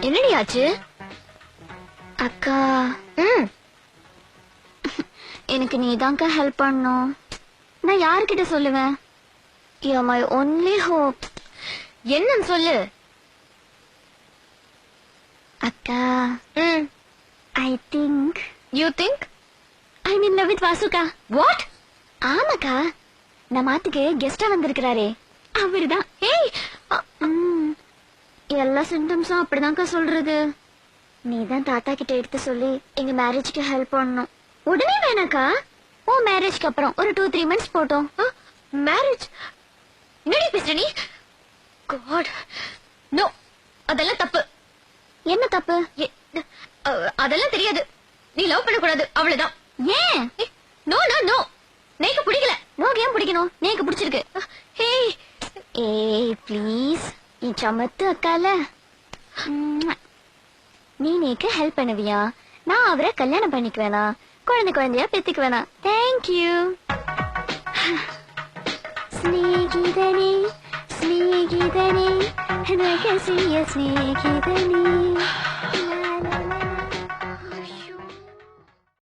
என்னடி ஆச்சு? அக்கா எனக்கு நீதான்க்கா ஹெல்ப் பண்ணும். நான் யார்கிட்ட சொல்லுவேன்? You are my only hope. என்னன்னு சொல்லு. அக்கா I think. You think? I mean love with வாசுக்கா. வாட்? ஆமாக்கா, நம்ம மாத்துக்கு கெஸ்டா வந்திருக்கிறாரே அவருதான். ஏய், எல்லா சிம்டம்ஸும் அப்படிதான்க்கா சொல்றது. நீதான் தாத்தா கிட்ட எடுத்து சொல்லி எங்க மேரேஜ்க்கு ஹெல்ப் பண்ணணும். உடனே வேணாக்கா, உன் மேரேஜ்க்கு அப்புறம் ஒரு 2-3 மந்த்ஸ் போட்டோம். மேரேஜ்? என்னடி பேசுற நீ? காட், நோ, அதெல்லாம் தப்பு. என்ன தப்பு? அதெல்லாம் தெரியாது. நீ லவ் பண்ண கூடாது, அவ்வளவுதான். ஏன்? நோ நோ நோ, நேக்கு பிடிக்கல. நோக்கு ஏன் பிடிக்கணும்? நேக்கு பிடிச்சிருக்கு. ஏய் ஏய் ப்ளீஸ், நீ சமத்து அக்கால. நீ நேக்கு ஹெல்ப் பண்ணுவியா? நான் அவரை கல்யாணம் பண்ணிக்குவேனா, குழந்தையா பெத்துக்குவேனா? தேங்க்யூ. ஸ்நேகிதனே ஸ்நேகிதனே ரகசிய ஸ்நேகிதனே